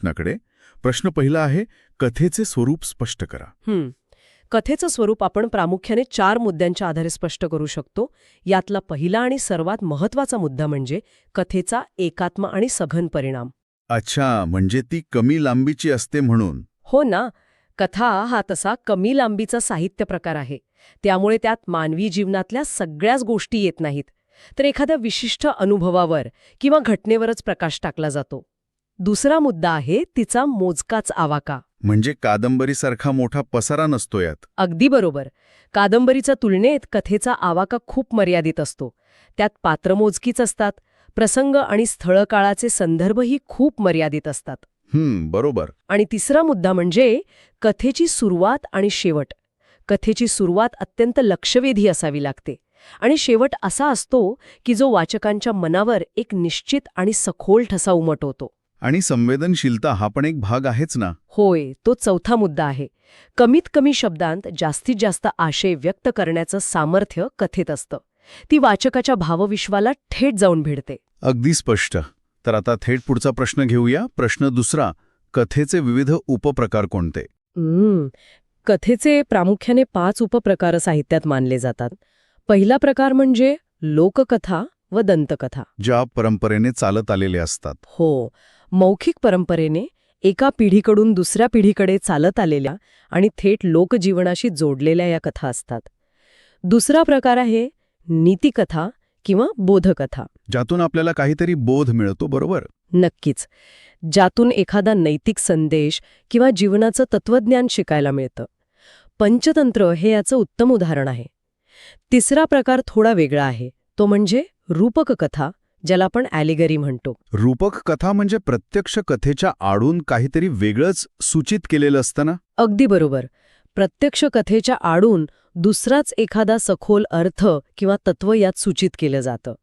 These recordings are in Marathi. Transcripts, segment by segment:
प्रश्नाकडे. प्रश्न पहिला आहे, कथेचे स्वरूप स्पष्ट करा. कथेचं स्वरूप आपण प्रामुख्याने 4 मुद्द्यांच्या आधारे स्पष्ट करू शकतो. यातला पहिला आणि सर्वात महत्वाचा मुद्दा म्हणजे कथेचा एकात्म आणि सघन परिणाम. अच्छा, म्हणजे ती कमी लांबीची असते म्हणून. हो ना. कथा हा तसा कमी लांबीचा साहित्य प्रकार आहे. त्यामुळे त्यात मानवी जीवनातल्या सगळ्याच गोष्टी येत नाहीत, तर एखाद्या विशिष्ट अनुभवावर किंवा घटनेवरच प्रकाश टाकला जातो. दुसरा मुद्दा आहे तिचा मोजकाच आवाका. म्हणजे कादंबरीसारखा मोठा पसारा नसतो यात. अगदी बरोबर. कादंबरीच्या तुलनेत कथेचा आवाका खूप मर्यादित असतो. त्यात पात्र मोजकीच असतात. प्रसंग आणि स्थळकाळाचे संदर्भही खूप मर्यादित असतात. बरोबर. आणि तिसरा मुद्दा म्हणजे कथेची सुरुवात आणि शेवट. कथेची सुरुवात अत्यंत लक्षवेधी असावी लागते आणि शेवट असा असतो की जो वाचकांच्या मनावर एक निश्चित आणि सखोल ठसा उमटवतो. आणि संवेदनशीलता हा पण एक भाग आहेच ना. होय, तो चौथा मुद्दा आहे. कमीत कमी शब्दांत जास्तीत जास्त आशय व्यक्त करण्याचं सामर्थ्य कथेत असतं. ती वाचकाच्या भावविश्वाला थेट जाऊन भिडते. अगदी स्पष्ट. तर आता थेट पुढचा प्रश्न घेऊया. प्रश्न दुसरा, कथेचे विविध उपप्रकार कोणते? कथेचे प्रामुख्याने 5 उपप्रकार साहित्यात मानले जातात. पहिला प्रकार म्हणजे लोककथा व दंतकथा. ज्या परंपरेने चालत आलेले असतात. हो, मौखिक परंपरेने एका पिढीकडून दुसऱ्या पिढीकडे चालत आलेल्या आणि थेट लोकजीवनाशी जोडलेल्या या कथा असतात. दुसरा प्रकार आहे नीतिकथा किंवा बोधकथा. ज्यातून आपल्याला काहीतरी बोध मिळतो, बरोबर? नक्कीच. ज्यातून एखादा नैतिक संदेश किंवा जीवनाचं तत्वज्ञान शिकायला मिळतं. पंचतंत्र हे याचं उत्तम उदाहरण आहे. तिसरा प्रकार थोडा वेगळा आहे. तो म्हणजे रूपक कथा, ज्याला आपण ॲलिगरी म्हणतो. रूपक कथा म्हणजे प्रत्यक्ष कथेच्या आडून काहीतरी वेगळंच सूचित केलेलं असतं ना? अगदी बरोबर. प्रत्यक्ष कथेच्या आडून दुसराच एखादा सखोल अर्थ किंवा तत्व यात सूचित केलं जातं.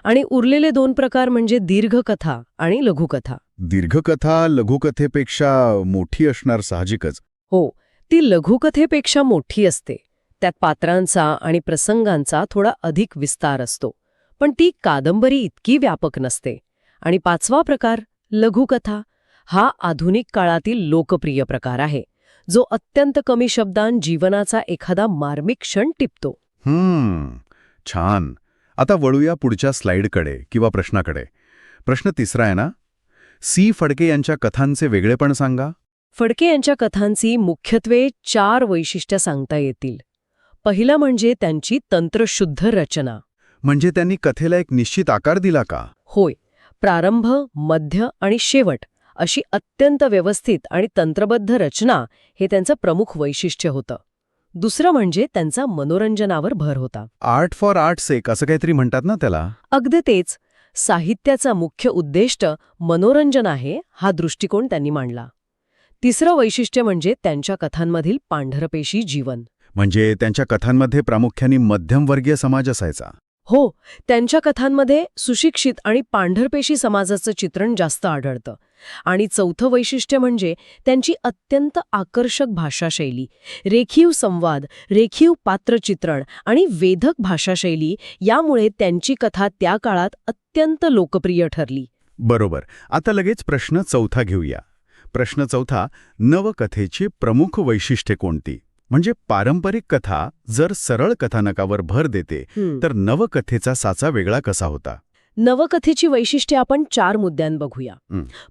आणि उरलेले 2 प्रकार म्हणजे दीर्घकथा आणि लघुकथा. दीर्घकथा लघुकथेपेक्षा मोठी असणार साहजिकच. हो, ती लघुकथेपेक्षा मोठी असते. त्यात पात्रांचा आणि प्रसंगांचा थोडा अधिक विस्तार असतो. पण ती कादंबरी इतकी व्यापक नसते. आणि 5वा प्रकार, लघुकथा, हा आधुनिक काळातील लोकप्रिय प्रकार आहे, जो अत्यंत कमी शब्दांत जीवनाचा एखादा मार्मिक क्षण टिपतो. छान. आता वळूया पुढच्या स्लाइडकडे किंवा प्रश्नाकडे. प्रश्न तिसरा आहे ना, सी फडके यांच्या कथांचे वेगळेपण सांगा. फडके यांच्या कथांची मुख्यत्वे 4 वैशिष्ट्य सांगता येतील. पहिलं म्हणजे त्यांची तंत्रशुद्ध रचना. म्हणजे त्यांनी कथेला एक निश्चित आकार दिला का? होय. प्रारंभ, मध्य आणि शेवट अशी अत्यंत व्यवस्थित आणि तंत्रबद्ध रचना हे त्यांचं प्रमुख वैशिष्ट्य होतं. दुसरं म्हणजे त्यांचा मनोरंजनावर भर होता. आर्ट फॉर आर्ट's सेक असं काहीतरी म्हणतात ना त्याला? अगदी तेच. साहित्याचा मुख्य उद्दिष्ट मनोरंजन आहे, हा दृष्टिकोन त्यांनी मांडला. तिसरं वैशिष्ट्य म्हणजे त्यांच्या कथांमधील पांढरपेशी जीवन. म्हणजे त्यांच्या कथांमध्ये प्रामुख्याने मध्यमवर्गीय समाज असायचा. हो, त्यांच्या कथांमध्ये सुशिक्षित आणि पांढरपेशी समाजाचं चित्रण जास्त आढळतं. आणि चौथं वैशिष्ट्य म्हणजे त्यांची अत्यंत आकर्षक भाषाशैली. रेखीव संवाद, रेखीव पात्रचित्रण आणि वेधक भाषाशैली यामुळे त्यांची कथा त्या काळात अत्यंत लोकप्रिय ठरली. बरोबर. आता लगेच प्रश्न चौथा घेऊया. प्रश्न चौथा, नवकथेची प्रमुख वैशिष्ट्ये कोणती? म्हणजे पारंपरिक कथा जर सरळ कथानकावर भर देते, तर नवकथेचा साचा वेगळा कसा होता? नवकथेची वैशिष्ट्ये आपण 4 मुद्द्यां बघूया.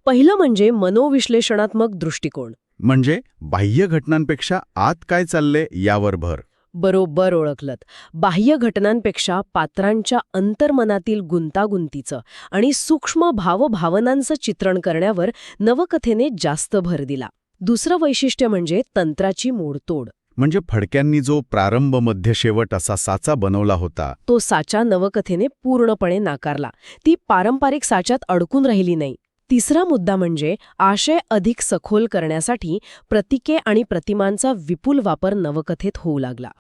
पहिलं म्हणजे मनोविश्लेषणात्मक दृष्टिकोन. म्हणजे बाह्य घटनांपेक्षा आत काय चालले यावर भर. बरोबर ओळखलत. बाह्य घटनांपेक्षा पात्रांच्या अंतर्मनातील गुंतागुंतीचं आणि सूक्ष्म भावभावनांचं चित्रण करण्यावर नवकथेने जास्त भर दिला. दुसरं वैशिष्ट्य म्हणजे तंत्राची मोडतोड. म्हणजे फडक्यांनी जो प्रारंभ मध्य शेवट असा साचा बनवला होता, तो साचा नवकथेने पूर्णपणे नाकारला. ती पारंपरिक साच्यात अडकून राहिली नाही. तिसरा मुद्दा म्हणजे आशय अधिक सखोल करण्यासाठी प्रतीके आणि प्रतिमांचा विपुल वापर नवकथेत होऊ लागला.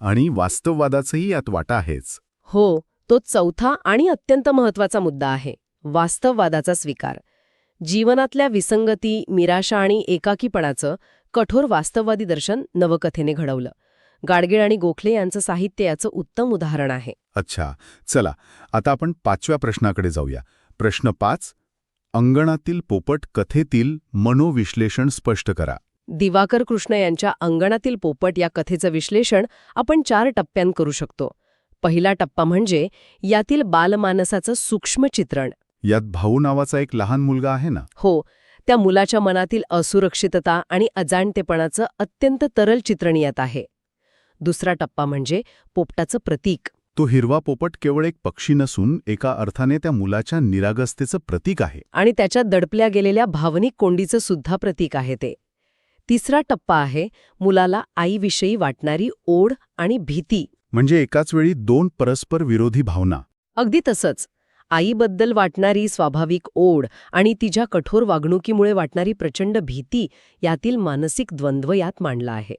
आणि वास्तववादाचंही यात वाटा आहेच. हो, तो चौथा आणि अत्यंत महत्वाचा मुद्दा आहे, वास्तववादाचा स्वीकार. जीवनातल्या विसंगती, निराशा आणि एकाकीपणाचं कठोर वास्तववादी दर्शन नवकथेने घडवलं. गाडगीळ आणि गोखले यांचं साहित्य याचं उत्तम उदाहरण आहे. अच्छा, चला आता आपण 5व्या प्रश्नाकडे जाऊया. प्रश्न 5, अंगणातील पोपट कथेतील मनोविश्लेषण स्पष्ट करा. दिवाकर कृष्ण यांच्या अंगणातील पोपट या कथेचं विश्लेषण आपण 4 टप्प्यात करू शकतो. पहिला टप्पा म्हणजे यातील बालमानसाचं सूक्ष्म चित्रण. यात भाऊ नावाचा एक लहान मुलगा आहे ना? हो, त्या मुलाच्या मनातील असुरक्षितता आणि अजाणतेपणाचं अत्यंत तरल चित्रण यात आहे. दुसरा टप्पा म्हणजे पोपटाचं प्रतीक. तो हिरवा पोपट केवळ एक पक्षी नसून एका अर्थाने त्या मुलाच्या निरागसतेचं प्रतीक आहे. आणि त्याच्यात दडपल्या गेलेल्या भावनिक कोंडीचं सुद्धा प्रतीक आहे ते. तिसरा टप्पा आहे मुलाला आईविषयी वाटणारी ओढ आणि भीती. म्हणजे एकाच वेळी 2 परस्पर विरोधी भावना. अगदी तसंच. आईबद्दल वाटणारी स्वाभाविक ओढ आणि तिच्या कठोर वागणुकीमुळे वाटणारी प्रचंड भीती यातील मानसिक द्वंद्व यात मांडला आहे.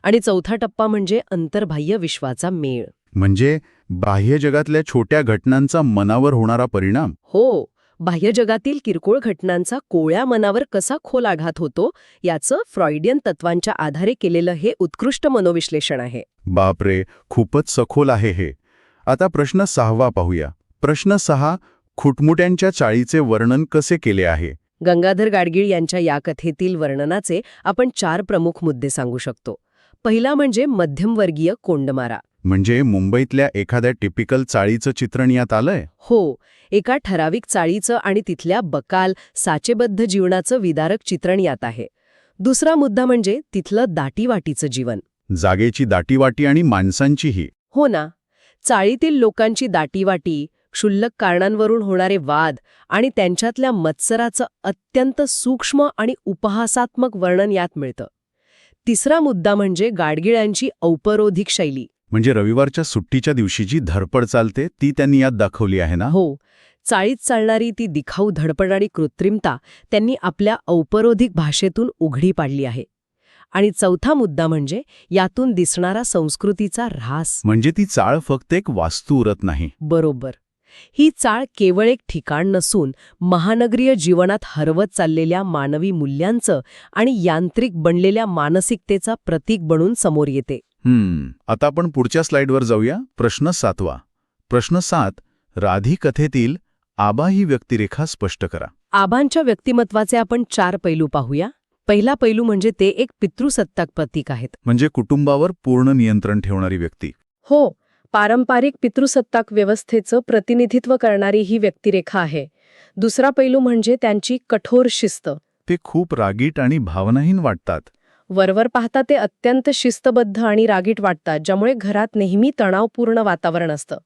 आणि चौथा टप्पा म्हणजे अंतर्बाह्य विश्वाचा मेळ. म्हणजे बाह्य जगातल्या छोट्या घटनांचा मनावर होणारा परिणाम. हो, बाह्य जगातील किरकोळ घटनांचा कोवळ्या मनावर कसा खोल आघात होतो याचं फ्रॉइडियन तत्वांच्या आधारे केलेलं हे उत्कृष्ट मनोविश्लेषण आहे. बापरे, खूपच सखोल आहे हे. आता प्रश्न 6वा पाहूया. प्रश्न 6, खुटमुट्यांच्या चाळीचे वर्णन कसे केले आहे? गंगाधर गाडगीळ यांच्या या कथेतील वर्णनाचे आपण 4 प्रमुख मुद्दे सांगू शकतो. पहिला म्हणजे मध्यमवर्गीय कोंडमारा. म्हणजे मुंबईतल्या एखाद्या टिपिकल चाळीचं चित्रण यात आलंय? हो, एका ठराविक चाळीचं आणि तिथल्या बकाल, साचेबद्ध जीवनाचं विदारक चित्रण यात आहे. दुसरा मुद्दा म्हणजे तिथलं दाटीवाटीचं जीवन. जागेची दाटीवाटी आणि माणसांचीही. हो ना, चाळीतील लोकांची दाटीवाटी, क्षुल्लक कारणांवरून होणारे वाद आणि त्यांच्यातल्या मत्सराचं अत्यंत सूक्ष्म आणि उपहासात्मक वर्णन यात मिळतं. तिसरा मुद्दा म्हणजे गाडगिळांची औपरोधिक शैली. म्हणजे रविवारच्या सुट्टीच्या दिवशी जी धडपड चालते ती त्यांनी यात दाखवली आहे ना? हो, चाळीत चालणारी ती दिखाऊ धडपड आणि कृत्रिमता त्यांनी आपल्या औपरोधिक भाषेतून उघडी पाडली आहे. आणि चौथा मुद्दा म्हणजे यातून दिसणारा संस्कृतीचा ऱ्हास. म्हणजे ती चाळ फक्त एक वास्तू उरत नाही. बरोबर. ही चाळ केवळ एक ठिकाण नसून महानगरीय जीवनात हरवत चाललेल्या मानवी मूल्यांचं आणि यांत्रिक बनलेल्या मानसिकतेचा प्रतीक बनून समोर येते. आता आपण पुढच्या स्लाइडवर जाऊया. प्रश्न 7वा. प्रश्न 7, राधी कथेतील आबा ही व्यक्तिरेखा स्पष्ट करा. आबांच्या व्यक्तिमत्वाचे आपण 4 पैलू पाहूया. पहिला पैलू म्हणजे ते एक पितृसत्ताक प्रतीक आहेत. म्हणजे कुटुंबावर पूर्ण नियंत्रण ठेवणारी व्यक्ती. हो, पारंपरिक पितृसत्ताक व्यवस्थेचं प्रतिनिधित्व करणारी ही व्यक्तिरेखा आहे. दुसरा पैलू म्हणजे त्यांची कठोर शिस्त. ते खूप रागीट आणि भावनाहीन वाटतात. वरवर पाहता ते अत्यंत शिस्तबद्ध आणि रागीट वाटतात, ज्यामुळे घरात नेहमी तणावपूर्ण वातावरण असतं.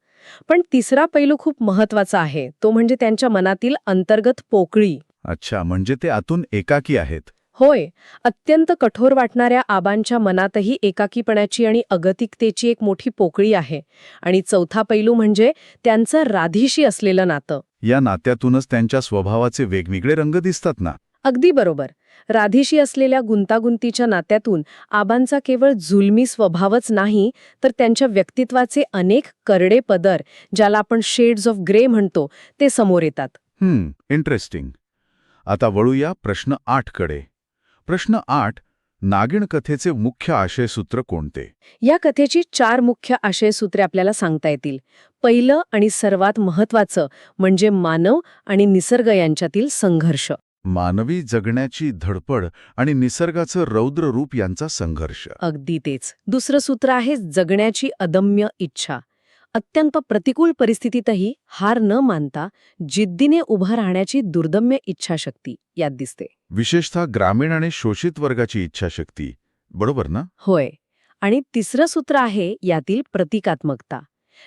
पण तिसरा पैलू खूप महत्वाचा आहे, तो म्हणजे त्यांच्या मनातील अंतर्गत पोकळी. अच्छा, म्हणजे ते आतून एकाकी आहेत. होय, अत्यंत कठोर वाटणाऱ्या आबांच्या मनातही एकाकीपणाची आणि अगतिकतेची एक मोठी पोकळी आहे. आणि चौथा पैलू म्हणजे त्यांचं राधीशी असलेलं नातं. या नात्यातूनच त्यांच्या स्वभावाचे वेगवेगळे रंग दिसतात ना? अगदी बरोबर. राधीशी असलेल्या गुंतागुंतीच्या नात्यातून आबांचा केवळ जुलमी स्वभावच नाही, तर त्यांच्या व्यक्तित्वाचे अनेक करडे पदर, ज्याला आपण शेड्स ऑफ ग्रे म्हणतो, ते समोर येतात. इंटरेस्टिंग. आता वळूया प्रश्न 8 कडे. प्रश्न 8, नागिण कथेचे मुख्य आशयसूत्र कोणते? या कथेची 4 मुख्य आशयसूत्रे आपल्याला सांगता येतील. पहिलं आणि सर्वात महत्वाचं म्हणजे मानव आणि निसर्ग यांच्यातील संघर्ष. मानवी जगण्याची धडपड आणि निसर्गाचं रौद्र रूप यांचा संघर्ष. अगदी तेच. दुसरं सूत्र आहे जगण्याची अदम्य इच्छा. अत्यंत प्रतिकूल परिस्थितीतही हार न मानता जिद्दीने उभं राहण्याची दुर्दम्य इच्छाशक्ती यात दिसते. विशेषतः ग्रामीण आणि शोषित वर्गाची इच्छाशक्ती. बरोबर ना? होय. आणि तिसरं सूत्र आहे यातील प्रतिकात्मकता.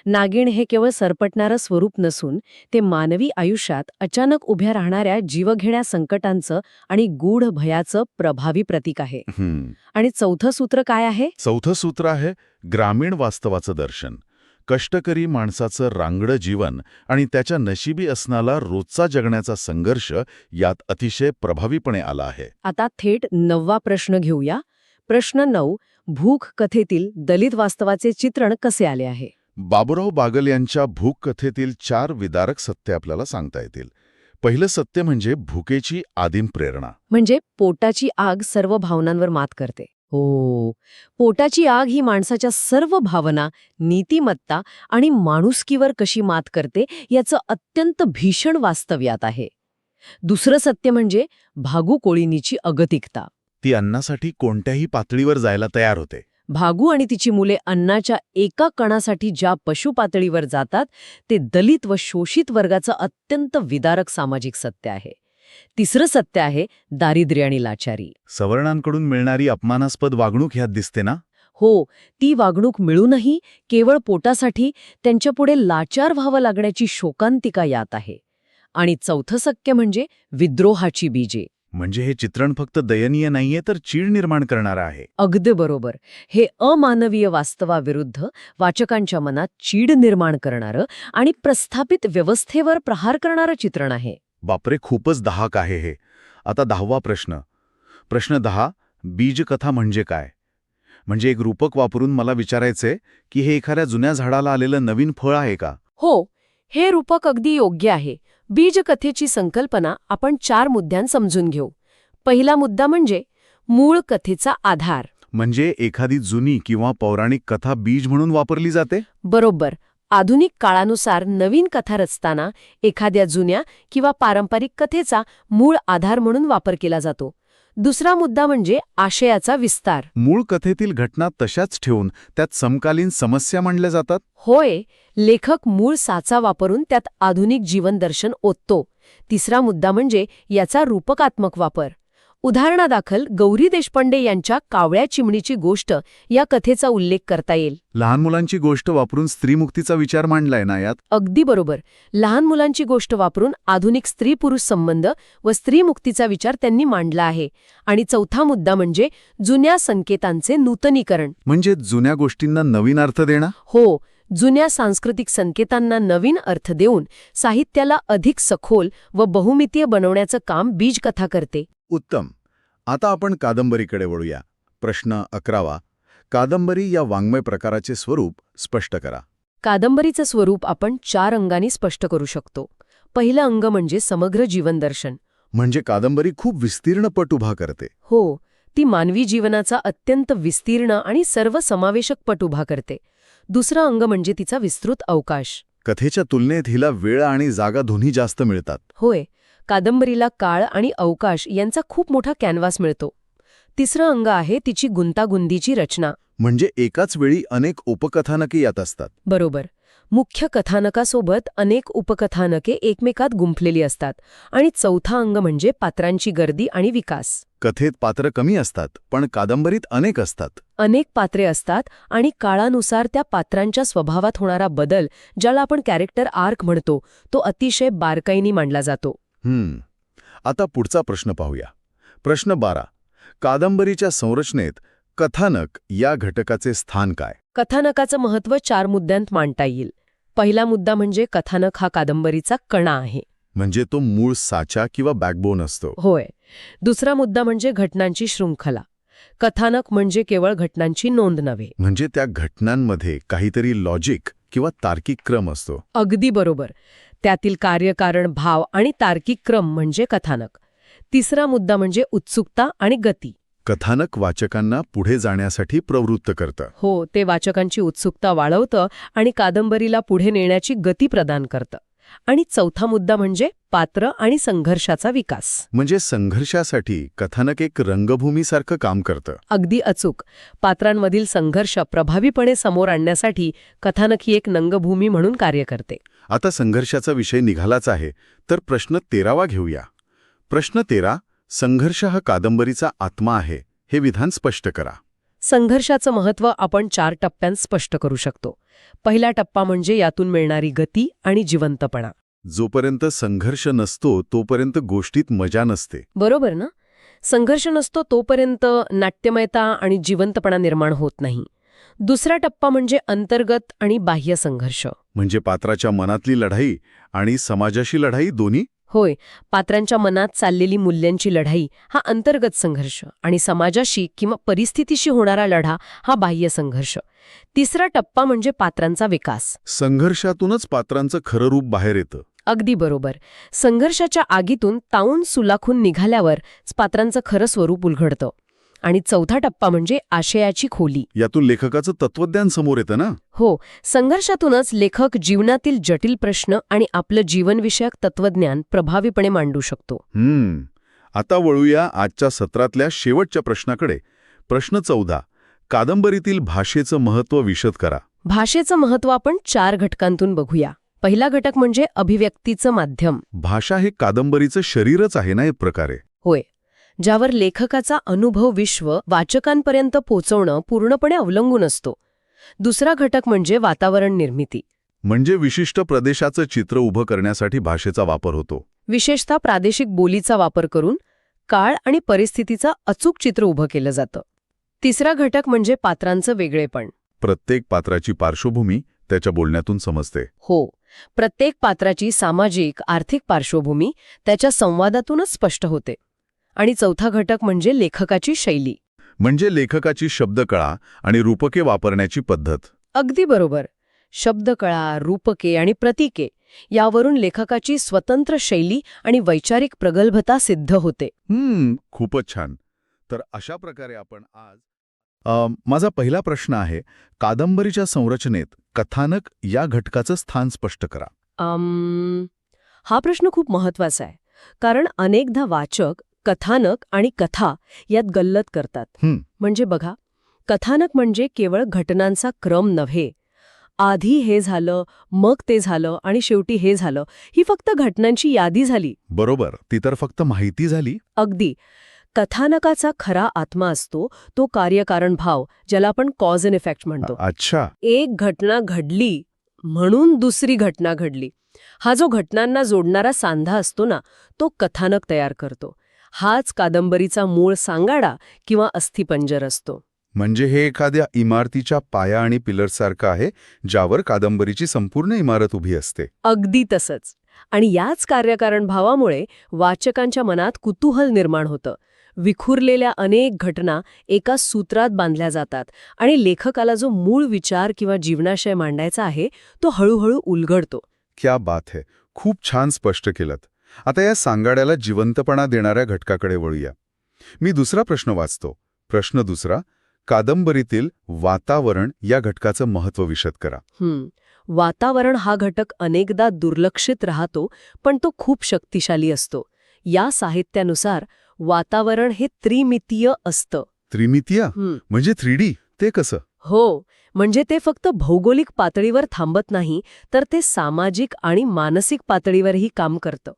नागिण हे केवळ सरपटणारं स्वरूप नसून ते मानवी आयुष्यात अचानक उभ्या राहणाऱ्या जीवघेण्या संकटांचं आणि गूढ भयाचं प्रभावी प्रतीक आहे. आणि चौथं सूत्र काय आहे? चौथं सूत्र आहे ग्रामीण वास्तवाचं दर्शन. कष्टकरी माणसाचं रांगडं जीवन आणि त्याच्या नशिबी असणारा रोजचा जगण्याचा संघर्ष यात अतिशय प्रभावीपणे आला आहे. आता थेट 9वा प्रश्न घेऊया. प्रश्न 9, भूख कथेतील दलित वास्तवाचे चित्रण कसे आले आहे? बाबुराव बागल यांच्या भूक कथेतील 4 विदारक सत्य आपल्याला सांगता येतील. पहिलं सत्य म्हणजे भुकेची आदिम प्रेरणा. म्हणजे पोटाची आग सर्व भावनांवर मात करते. हो, पोटाची आग ही माणसाच्या सर्व भावना, नीतिमत्ता आणि माणुसकीवर कशी मात करते याचं अत्यंत भीषण वास्तव्यात आहे. दुसरं सत्य म्हणजे भागू कोळीनीची अगतिकता. ती अन्नासाठी कोणत्याही पातळीवर जायला तयार होते. भागू आणि तिची मुले अन्नाच्या एका कणासाठी ज्या पशुपातळीवर जातात ते दलित व शोषित वर्गाचं अत्यंत विदारक सामाजिक सत्य आहे. तिसरं सत्य आहे दारिद्र्य आणि लाचारी. सवर्णांकडून मिळणारी अपमानास्पद वागणूक ह्यात दिसते ना. हो, ती वागणूक मिळूनही केवळ पोटासाठी त्यांच्यापुढे लाचार व्हावं लागण्याची शोकांतिका यात आहे. आणि चौथं सत्य म्हणजे विद्रोहाची बीजे. म्हणजे हे चित्रण फक्त दयनीय नाहीये तर चीड निर्माण करणारं आहे. अगदी बरोबर. हे अमानवीय वास्तवाविरुद्ध वाचकांच्या मनात चीड निर्माण करणारं आणि प्रस्थापित व्यवस्थेवर प्रहार करणारं चित्रण आहे. बापरे, खूपच दाहक आहे हे. आता 10वा प्रश्न. प्रश्न 10. बीजकथा म्हणजे काय? म्हणजे एक रूपक वापरून मला विचारायचंय की हे एखाद्या जुन्या झाडाला आलेलं नवीन फळ आहे का? हो, हे रूपक अगदी योग्य आहे. बीजकथेची संकल्पना आपण 4 मुद्द्यांत समजून घेऊ. पहिला मुद्दा म्हणजे मूळ कथेचा आधार. म्हणजे एखादी जुनी किंवा पौराणिक कथा बीज म्हणून वापरली जाते? बरोबर. आधुनिक काळानुसार नवीन कथा रचताना एखाद्या जुन्या किंवा पारंपरिक कथेचा मूळ आधार म्हणून वापर केला जातो. दुसरा मुद्दा म्हणजे आशयाचा विस्तार. मूळ कथेतील घटना तशाच ठेवून त्यात समकालीन समस्या मांडल्या जातात? होय, लेखक मूळ साचा वापरून त्यात आधुनिक जीवनदर्शन ओततो. तिसरा मुद्दा म्हणजे याचा रूपकात्मक वापर. उदाहरणादाखल गौरी देशपांडे यांच्या कावळ्या चिमणीची गोष्ट या कथेचा उल्लेख करता येईल. लहान मुलांची गोष्ट वापरून स्त्रीमुक्तीचा विचार मांडलाय ना यात? अगदी बरोबर. लहान मुलांची गोष्ट वापरून आधुनिक स्त्री-पुरुष संबंध व स्त्रीमुक्तीचा विचार त्यांनी मांडला आहे. आणि चौथा मुद्दा म्हणजे जुन्या संकेतांचे नूतनीकरण. म्हणजे जुन्या गोष्टींना नवीन अर्थ देणं? हो, जुन्या सांस्कृतिक संकेतांना नवीन अर्थ देऊन साहित्याला अधिक सखोल व बहुमितीय बनवण्याचं काम बीजकथा करते. उत्तम. आता आपण कादंबरीकडे वळूया. प्रश्न 11वा. कादंबरी या वाङ्मय प्रकाराचे स्वरूप स्पष्ट करा. कादंबरीचं स्वरूप आपण 4 अंगांनी स्पष्ट करू शकतो. पहिलं अंग म्हणजे समग्र जीवनदर्शन. म्हणजे कादंबरी खूप विस्तीर्ण पट उभा करते. हो, ती मानवी जीवनाचा अत्यंत विस्तीर्ण आणि सर्वसमावेशक पट उभा करते. दुसरं अंग म्हणजे तिचा विस्तृत अवकाश. कथेच्या तुलनेत हिला वेळ आणि जागा दोन्ही जास्त मिळतात. होय, कादंबरीला काळ आणि अवकाश यांचा खूप मोठा कॅनव्हास मिळतो. तिसरं अंग आहे तिची गुंतागुंतीची रचना. म्हणजे एकाच वेळी अनेक उपकथानके यात असतात. बरोबर. मुख्य कथानकासोबत अनेक उपकथानके एकमेकात गुंफलेली असतात. आणि चौथा अंग म्हणजे पात्रांची गर्दी आणि विकास. कथेत पात्र कमी असतात, पण कादंबरीत अनेक असतात. अनेक पात्रे असतात आणि काळानुसार त्या पात्रांच्या स्वभावात होणारा बदल, ज्याला आपण कॅरेक्टर आर्क म्हणतो, तो अतिशय बारकाईने मांडला जातो. आता पुढचा प्रश्न पाहूया. प्रश्न 12. कादंबरीच्या संरचनेत कथानक या घटकाचे स्थान काय? कथानकाचं महत्त्व 4 मुद्द्यांत मांडता येईल. पहिला मुद्दा म्हणजे कथानक हा कादंबरीचा कणा आहे. म्हणजे तो मूळ साचा किंवा बॅकबोन असतो. होय. दुसरा मुद्दा म्हणजे घटनांची शृंखला. कथानक म्हणजे केवळ घटनांची नोंद नव्हे. म्हणजे त्या घटनांमध्ये काहीतरी लॉजिक किंवा तार्किक क्रम असतो. अगदी बरोबर. त्यातील कार्यकारण भाव आणि तार्किक क्रम म्हणजे कथानक. तिसरा मुद्दा म्हणजे उत्सुकता आणि गती. कथानक वाचकांना पुढे जाण्यासाठी प्रवृत्त करतं. हो, ते वाचकांची उत्सुकता वाढवतं आणि कादंबरीला पुढे नेण्याची गती प्रदान करतं. आणि चौथा मुद्दा म्हणजे पात्र आणि संघर्षाचा विकास. म्हणजे संघर्षासाठी कथानक एक रंगभूमीसारखं काम करतं. अगदी अचूक. पात्रांमधील संघर्ष प्रभावीपणे समोर आणण्यासाठी कथानक ही एक रंगभूमी म्हणून कार्य करते. आता संघर्षाचा विषय निघालाच आहे, तर प्रश्न 13वा घेऊया. प्रश्न 13. संघर्ष हा कादंबरीचा आत्मा आहे, हे विधान स्पष्ट करा. संघर्षाचं महत्त्व आपण 4 टप्प्यांत स्पष्ट करू शकतो. पहिला टप्पा म्हणजे यातून मिळणारी गती आणि जिवंतपणा. जोपर्यंत संघर्ष नसतो तोपर्यंत गोष्टीत मजा नसते. बरोबर ना? संघर्ष नसतो तोपर्यंत नाट्यमयता आणि जिवंतपणा निर्माण होत नाही. दुसरा टप्पा म्हणजे अंतर्गत आणि बाह्य संघर्ष. म्हणजे पात्राच्या मनातली लढाई आणि समाजाशी लढाई दोन्ही? होय, पात्रांच्या मनात चाललेली मूल्यांची लढाई हा अंतर्गत संघर्ष आणि समाजाशी किंवा परिस्थितीशी होणारा लढा हा बाह्य संघर्ष. तिसरा टप्पा म्हणजे पात्रांचा विकास. संघर्षातूनच पात्रांचं खरं रूप बाहेर येतं. अगदी बरोबर. संघर्षाच्या आगीतून तावून सुलाखून निघाल्यावर पात्रांचं खरं स्वरूप उलगडतं. आणि चौथा टप्पा म्हणजे आशयाची खोली. यातून लेखकाचं तत्वज्ञान समोर येतं ना? हो, संघर्षातूनच लेखक जीवनातील जटिल प्रश्न आणि आपलं जीवनविषयक तत्वज्ञान प्रभावीपणे मांडू शकतो. आता वळूया आजच्या सत्रातल्या शेवटच्या प्रश्नाकडे. प्रश्न 14. कादंबरीतील भाषेचं महत्त्व विशद करा. भाषेचं महत्त्व आपण 4 घटकांतून बघूया. पहिला घटक म्हणजे अभिव्यक्तीचं माध्यम. भाषा हे कादंबरीचं शरीरच आहे ना एक प्रकारे? होय, ज्यावर लेखकाचा अनुभव विश्व वाचकांपर्यंत पोचवणं पूर्णपणे अवलंबून असतो. दुसरा घटक म्हणजे वातावरण निर्मिती. म्हणजे विशिष्ट प्रदेशाचं चित्र उभं करण्यासाठी भाषेचा वापर होतो. विशेषतः प्रादेशिक बोलीचा वापर करून काळ आणि परिस्थितीचं अचूक चित्र उभं केलं जातं. तिसरा घटक म्हणजे पात्रांचं वेगळेपण. प्रत्येक पात्राची पार्श्वभूमी त्याच्या बोलण्यातून समजते. हो, प्रत्येक पात्राची सामाजिक आर्थिक पार्श्वभूमी त्याच्या संवादातूनच स्पष्ट होते. आणि चौथा घटक म्हणजे लेखकाची शैली. म्हणजे लेखकाची शब्दकळा आणि रूपके वापरण्याची पद्धत. अगदी बरोबर. शब्दकळा, रूपके आणि प्रतीके यावरून लेखकाची स्वतंत्र शैली आणि वैचारिक प्रगल्भता सिद्ध होते. खूपच छान. तर अशा प्रकारे आपण आज माझा पहिला प्रश्न आहे, कादंबरीच्या संरचनेत कथानक या घटकाचं स्थान स्पष्ट करा. हा प्रश्न खूप महत्वाचा आहे, कारण अनेकदा वाचक कथानक आणि कथा यात गल्लत करतात. म्हणजे बघा, कथानक म्हणजे केवळ घटनांचा क्रम नव्हे. आधी हे झालं, मग ते झालं आणि शेवटी हे झालं, ही फक्त घटनांची यादी झाली. बरोबर, ती तर फक्त माहिती झाली. अगदी. कथानकाचा खरा आत्मा असतो तो कार्यकारण भाव, ज्याला आपण कॉज अँड इफेक्ट म्हणतो. अच्छा. एक घटना घडली म्हणून दुसरी घटना घडली, हा जो घटनांना जोडणारा सांधा असतो ना, तो कथानक तयार करतो. हाच कादंबरीचा मूळ सांगाडा किंवा अस्थिपंजर असतो. म्हणजे हे एखाद्या इमारतीच्या पाया आणि पिलर्ससारखं आहे, ज्यावर कादंबरीची संपूर्ण इमारत उभी असते. अगदी तसंच. आणि याच कार्यकारण भावामुळे वाचकांच्या मनात कुतूहल निर्माण होतं. विखुरलेल्या अनेक घटना एका सूत्रात बांधल्या जातात आणि लेखकाला जो मूळ विचार किंवा जीवनाशय मांडायचा आहे तो हळूहळू उलगडतो. क्या बात है. खूप छान स्पष्ट केलं. आता या सांगाड्याला जिवंतपणा देणाऱ्या घटकाकडे वळूया. मी दुसरा प्रश्न वाचतो. प्रश्न दुसरा, कादंबरीतील वातावरण या घटकाचं महत्त्व विशद करा. वातावरण हा घटक अनेकदा दुर्लक्षित राहतो, पण तो खूप शक्तिशाली असतो. या साहित्यानुसार वातावरण हे त्रिमितीय असतं. त्रिमितीय म्हणजे 3D? ते कसं? हो, म्हणजे ते फक्त भौगोलिक पातळीवर थांबत नाही, तर ते सामाजिक आणि मानसिक पातळीवरही काम करतं.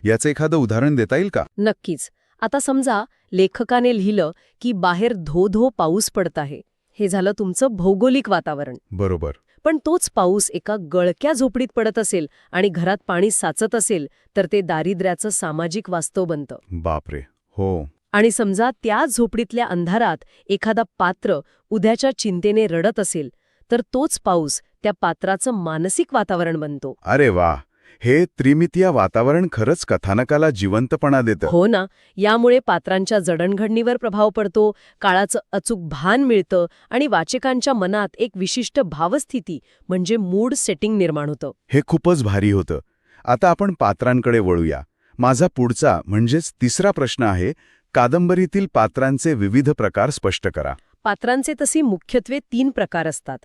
याचं एखादं उदाहरण देता येईल का? नक्कीच. आता समजा लेखकाने लिहिलं की बाहेर धो-धो पाऊस पडत आहे. हे झालं तुमचं भौगोलिक वातावरण. बरोबर. पण तोच पाऊस एका गळक्या झोपडीत पडत असेल आणि घरात पाणी साचत असेल, तर ते दारिद्र्याचं सामाजिक वास्तव बनतं. बापरे. हो. आणि समजा त्या झोपडीतल्या अंधारात एखादा पात्र उद्याच्या चिंतेने रडत असेल, तर तोच पाऊस त्या पात्राचं मानसिक वातावरण बनतो. अरे वा, हे त्रिमितीय वातावरण खरंच कथानकाला जिवंतपणा देतं. हो ना. यामुळे पात्रांच्या जडणघडणीवर प्रभाव पडतो, काळाचं अचूक भान मिळतं आणि वाचकांच्या मनात एक विशिष्ट भावस्थिती म्हणजे मूड सेटिंग निर्माण होतं. हे खूपच भारी होतं. आता आपण पात्रांकडे वळूया. माझा पुढचा म्हणजेच तिसरा प्रश्न आहे, कादंबरीतील पात्रांचे विविध प्रकार स्पष्ट करा. पात्रांचे तसे मुख्यत्वे 3 प्रकार असतात.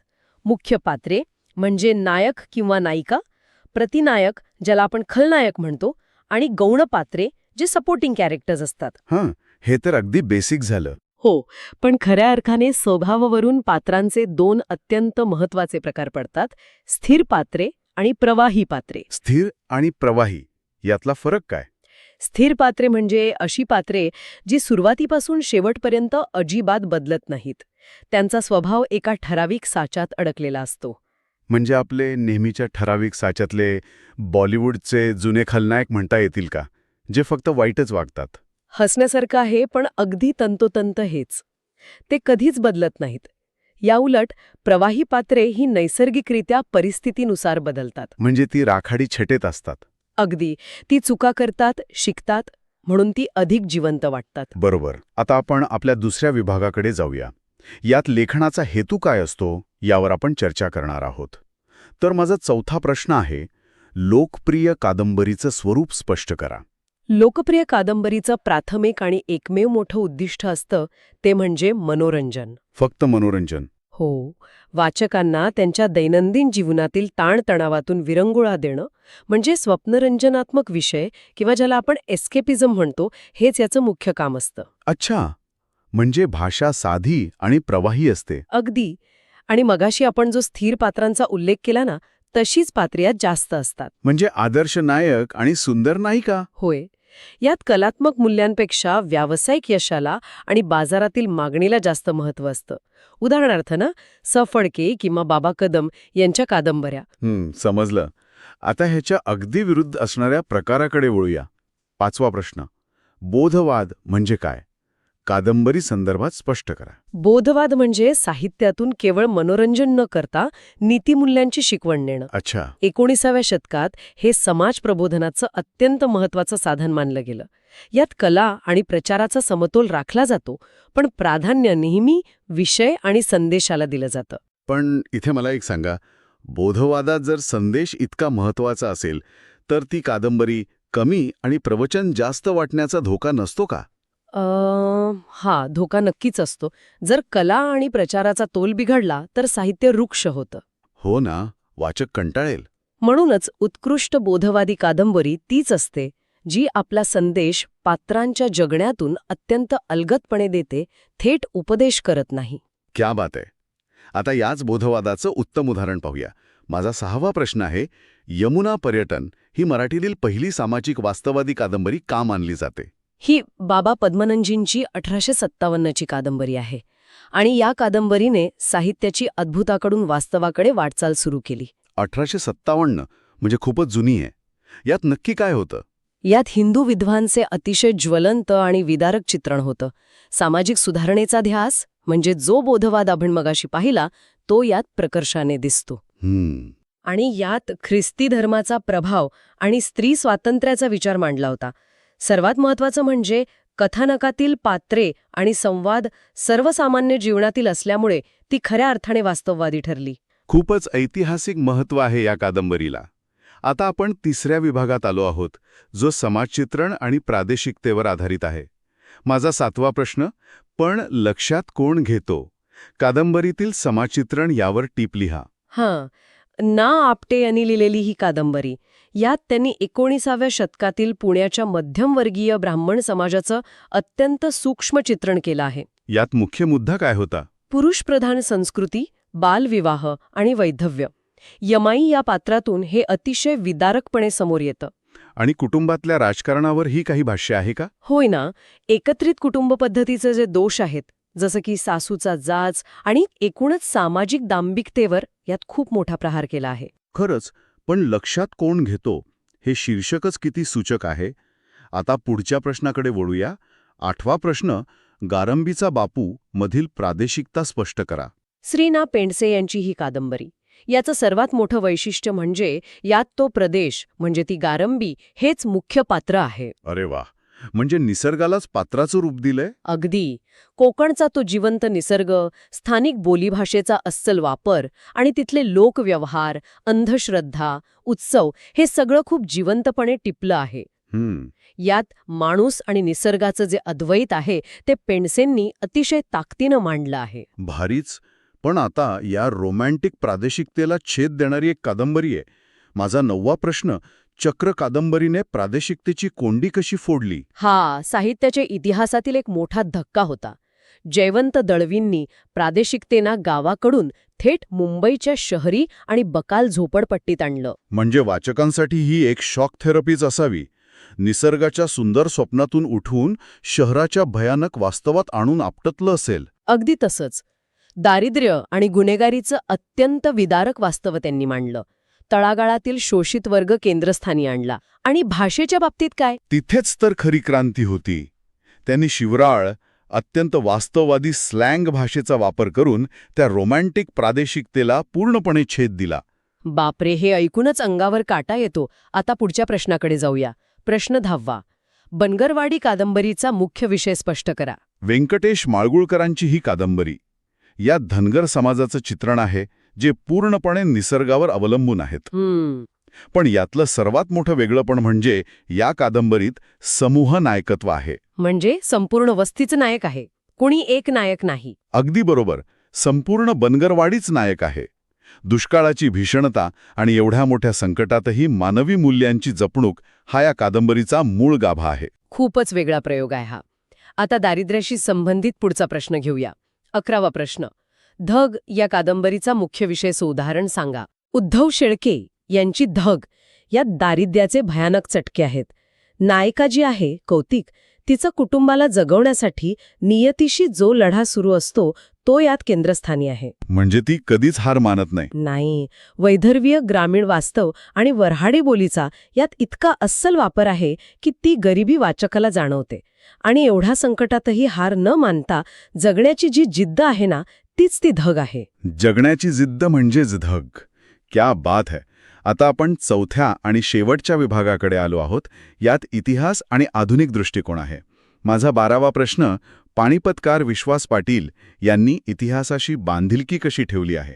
मुख्य पात्रे म्हणजे नायक किंवा नायिका, प्रतिनायक ज्याला आपण खलनायक म्हणतो, आणि गौण पात्रे जे सपोर्टिंग कॅरेक्टर्स असतात. हे तर अगदी बेसिक झालं. हो, पण खऱ्या अर्थाने स्वभावावरून पात्रांचे 2 अत्यंत महत्वाचे प्रकार पडतात: स्थिर पात्रे आणि प्रवाही पात्रे. स्थिर आणि प्रवाही यातला फरक काय? स्थिर पात्रे म्हणजे अशी पात्रे जी सुरुवातीपासून शेवटपर्यंत अजिबात बदलत नाहीत. त्यांचा स्वभाव एका ठराविक साच्यात अडकलेला असतो. म्हणजे आपले नेहमीच्या ठराविक साच्यातले बॉलिवूडचे जुने खलनायक म्हणता येतील का, जे फक्त वाईटच वागतात? हसण्यासारखं आहे, पण अगदी तंतोतंत हेच. ते कधीच बदलत नाहीत. याउलट प्रवाही पात्रे ही नैसर्गिकरित्या परिस्थितीनुसार बदलतात. म्हणजे ती राखाडी छटेत असतात. अगदी. ती चुका करतात, शिकतात, म्हणून ती अधिक जिवंत वाटतात. बरोबर. आता आपण आपल्या दुसऱ्या विभागाकडे जाऊया. यात लेखनाचा हेतू काय असतो यावर आपण चर्चा करणार आहोत. तर माझा चौथा प्रश्न आहे, लोकप्रिय कादंबरीचं स्वरूप स्पष्ट करा. लोकप्रिय कादंबरीचं प्राथमिक आणि एकमेव मोठं उद्दिष्ट असतं ते म्हणजे मनोरंजन. फक्त मनोरंजन. हो, वाचकांना त्यांच्या दैनंदिन जीवनातील ताणतणावातून विरंगुळा देणं म्हणजे स्वप्नरंजनात्मक विषय किंवा ज्याला आपण एस्केपिझम म्हणतो हेच याचं मुख्य काम असतं. अच्छा, म्हणजे भाषा साधी आणि प्रवाही असते. अगदी. आणि मगाशी आपण जो स्थिर पात्रांचा उल्लेख केला ना, तशीच पात्रे यात जास्त असतात. म्हणजे आदर्श नायक आणि सुंदर नायिका. होय. यात कलात्मक मूल्यांपेक्षा व्यावसायिक यशाला आणि बाजारातील मागणीला जास्त महत्त्व असतं. उदाहरणार्थ ना, स फडके किंवा बाबा कदम यांच्या कादंबऱ्या. समजलं. आता ह्याच्या अगदी विरुद्ध असणाऱ्या प्रकाराकडे वळूया. 5वा प्रश्न. बोधवाद म्हणजे काय? कादंबरी संदर्भात स्पष्ट करा. बोधवाद म्हणजे साहित्यातून केवळ मनोरंजन न करता नीतिमूल्यांची शिकवण नेणं. अच्छा. 19व्या शतकात हे समाज प्रबोधनाचं अत्यंत महत्त्वाचं साधन मानलं गेलं. यात कला आणि प्रचाराचा समतोल राखला जातो, पण प्राधान्य नेहमी विषय आणि संदेशाला दिलं जातं. पण इथे मला एक सांगा, बोधवादात जर संदेश इतका महत्वाचा असेल तर ती कादंबरी कमी आणि प्रवचन जास्त वाटण्याचा धोका नसतो का? हा, धोका नक्कीच असतो. जर कला आणि प्रचाराचा तोल बिघडला तर साहित्य रुक्ष होतं. हो ना, वाचक कंटाळेल. म्हणूनच उत्कृष्ट बोधवादी कादंबरी तीच असते जी आपला संदेश पात्रांच्या जगण्यातून अत्यंत अलगदपणे देते, थेट उपदेश करत नाही. क्या बात आहे. आता याच बोधवादाचं उत्तम उदाहरण पाहूया. माझा 6वा प्रश्न आहे, यमुना पर्यटन ही मराठीतील पहिली सामाजिक वास्तववादी कादंबरी का मानली जाते? ही बाबा पद्मनंजींची 1857ची कादंबरी आहे आणि या कादंबरीने साहित्याची अद्भुताकडून वास्तवाकडे वाटचाल सुरू केली. 1857 म्हणजे खूपच जुनी आहे. यात नक्की काय होतं? यात हिंदू विद्वांचे अतिशय ज्वलंत आणि विदारक चित्रण होतं. सामाजिक सुधारणेचा ध्यास म्हणजे जो बोधवाद आपण मगाशी पाहिला तो यात प्रकर्षाने दिसतो. आणि यात ख्रिस्ती धर्माचा प्रभाव आणि स्त्री स्वातंत्र्याचा विचार मांडला होता. सर्वात महत्त्वाचं म्हणजे कथानकातील पात्रे आणि संवाद सर्वसामान्य जीवनातील असल्यामुळे ती खऱ्या अर्थाने वास्तववादी ठरली. खूपच ऐतिहासिक महत्त्व आहे या कादंबरीला. आता आपण 3ऱ्या विभागात आलो आहोत, जो समाजचित्रण आणि प्रादेशिकतेवर आधारित आहे. माझा 7वा प्रश्न, पण लक्षात कोण घेतो? कादंबरीतील समाजचित्रण यावर टीप लिहा. हां, ना. आपटे यांनी लिहिलेली ही कादंबरी. यात त्यांनी 19व्या शतकातील पुण्याच्या मध्यमवर्गीय ब्राह्मण समाजाचं अत्यंत सूक्ष्म चित्रण केलं आहे. यात मुख्य मुद्दा काय होता? पुरुषप्रधान संस्कृती, बालविवाह आणि वैधव्य. यमाई या पात्रातून हे अतिशय विदारकपणे समोर येतं. आणि कुटुंबातल्या राजकारणावर ही काही भाष्य आहे का? होय ना. एकत्रित कुटुंब पद्धतीचे जे दोष आहेत, जसं की सासूचा जाच आणि एकूणच सामाजिक दांभिकतेवर यात खूप मोठा प्रहार केला आहे. खरंच, पण लक्षात कोण घेतो हे शीर्षकच किती सूचक आहे. आता पुढच्या प्रश्नाकडे वळूया. 8वा प्रश्न, गारंबीचा बापू मधील प्रादेशिकता स्पष्ट करा. श्री ना. पेंडसे यांची ही कादंबरी. याचं सर्वात मोठं वैशिष्ट्य म्हणजे यात तो प्रदेश म्हणजे ती गारंबी हेच मुख्य पात्र आहे. अरे वा, म्हणजे निसर्गालाच पात्राचं रूप दिलंय. अगदी. कोकणचा तो जिवंत निसर्ग, स्थानिक बोलीभाषेचा अस्सल वापर आणि तिथले लोकव्यवहार, अंधश्रद्धा, उत्सव हे सगळं खूप जिवंतपणे टिपलं आहे. यात माणूस आणि निसर्गाचं जे अद्वैत आहे ते पेंडसेंनी अतिशय ताकदीनं मांडलं आहे. भारीच. पण आता या रोमॅन्टिक प्रादेशिकतेला छेद देणारी एक कादंबरी आहे. माझा 9वा प्रश्न, चक्र कादंबरीने प्रादेशिकतेची कोंडी कशी फोडली? हा साहित्याच्या इतिहासातील एक मोठा धक्का होता. जयवंत दळवींनी प्रादेशिकतेना गावाकडून थेट मुंबईच्या शहरी आणि बकाल झोपडपट्टीत आणलं. म्हणजे वाचकांसाठी ही एक शॉक थेरपीच असावी. निसर्गाच्या सुंदर स्वप्नातून उठवून शहराच्या भयानक वास्तवात आणून आपटतलं असेल. अगदी तसंच. दारिद्र्य आणि गुन्हेगारीचं अत्यंत विदारक वास्तव त्यांनी मांडलं. तळागाळातील शोषित वर्ग केंद्रस्थानी आणला. आणि भाषेच्या बाबतीत काय? तिथेच तर खरी क्रांती होती. त्यांनी शिवराळ, अत्यंत वास्तववादी स्लँग भाषेचा वापर करून त्या रोमॅन्टिक प्रादेशिकतेला पूर्णपणे छेद दिला. बापरे, हे ऐकूनच अंगावर काटा येतो. आता पुढच्या प्रश्नाकडे जाऊया. प्रश्न 10वा. बनगरवाडी कादंबरीचा मुख्य विषय स्पष्ट करा. व्यंकटेश माळगुळकरांची ही कादंबरी. यात धनगर समाजाचं चित्रण आहे जे पूर्णपणे निसर्गावर अवलंबून आहेत. पण यातलं सर्वात मोठं वेगळंपण म्हणजे या कादंबरीत समूह नायकत्व आहे. म्हणजे संपूर्ण वस्तीचं नायक आहे, कोणी एक नायक नाही. अगदी बरोबर. संपूर्ण बनगरवाडीच नायक आहे. दुष्काळाची भीषणता आणि एवढ्या मोठ्या संकटातही मानवी मूल्यांची जपणूक हा या कादंबरीचा मूळ गाभा आहे. खूपच वेगळा प्रयोग आहे हा. आता दारिद्र्याशी संबंधित पुढचा प्रश्न घेऊया. 11वा प्रश्न. धग या कादंबरीचा मुख्य विषयाचं उदाहरण सांगा. उद्धव शेळके यांची धग यात दारिद्र्याचे भयानक चटके आहेत. नायिका जी आहे कौतिक, तिचं कुटुंबाला जगवण्यासाठी नियतीशी जो लढा सुरू असतो तो यात केंद्रस्थानी आहे. म्हणजे ती कधीच हार मानत नाही. नाही, वैदर्भीय ग्रामीण वास्तव आणि वऱ्हाडी बोलीचा यात इतका अस्सल वापर आहे की ती गरिबी वाचकाला जाणवते. आणि एवढ्या संकटातही हार न मानता जगण्याची जी जिद्द आहे ना, तीच ती धग आहे. जगण्याची जिद्द म्हणजेच धग. क्या बात है. आता आपण चौथ्या आणि शेवटच्या विभागाकडे आलो आहोत. यात इतिहास आणि आधुनिक दृष्टिकोन आहे. माझा 12वा प्रश्न. पानिपतकार विश्वास पाटील यांनी इतिहासाशी बांधिलकी कशी ठेवली आहे?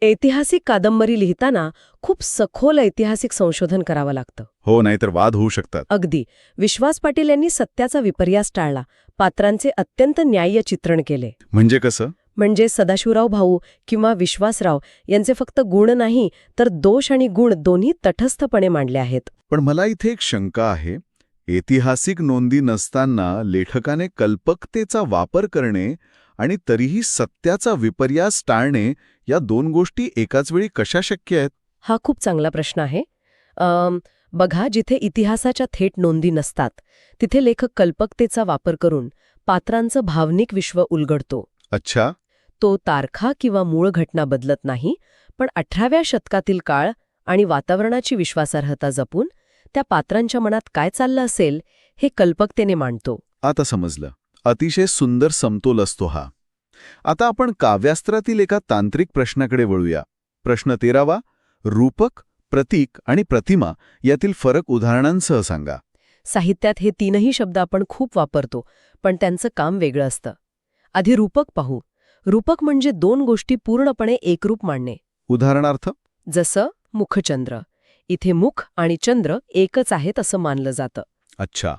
ऐतिहासिक कादंबरी लिहिताना खूप सखोल ऐतिहासिक संशोधन करावं लागतं. हो, नाहीतर वाद होऊ शकतात. अगदी. विश्वास पाटील यांनी सत्याचा विपर्यास टाळला, पात्रांचे अत्यंत न्याय्य चित्रण केले. म्हणजे कसं? म्हणजे सदाशिवराव भाऊ किंवा विश्वासराव यांचे फक्त गुण नाही तर दोष आणि गुण दोन्ही तटस्थपणे मांडले आहेत. पण मला इथे एक शंका आहे. ऐतिहासिक नोंदी नसताना लेखकाने कल्पकतेचा वापर करणे आणि तरीही सत्याचा विपर्यास टाळणे या दोन गोष्टी एकाच वेळी कशा शक्य आहेत? हा खूप चांगला प्रश्न आहे. बघा, जिथे इतिहासाच्या थेट नोंदी नसतात तिथे लेखक कल्पकतेचा वापर करून पात्रांचं भावनिक विश्व उलगडतो. अच्छा. तो तारखा किंवा मूळ घटना बदलत नाही, पण 18व्या शतकातील काळ आणि वातावरणाची विश्वासार्हता जपून त्या पात्रांच्या मनात काय चाललं असेल हे कल्पकतेने मांडतो. आता समजलं. अतिशय सुंदर समतोल असतो हा. आता आपण काव्यास्त्रातील एका तांत्रिक प्रश्नाकडे वळूया. प्रश्न 13वा. रूपक, प्रतीक आणि प्रतिमा यातील फरक उदाहरणांसह सांगा. साहित्यात हे तीनही शब्द आपण खूप वापरतो, पण त्यांचं काम वेगळं असतं. आधी रूपक पाहू. रूपक म्हणजे दोन गोष्टी पूर्णपणे एकरूप मांडणे. उदाहरणार्थ? जसं मुखचंद्र. इथे मुख आणि चंद्र एकच आहेत असं मानलं जातं. अच्छा.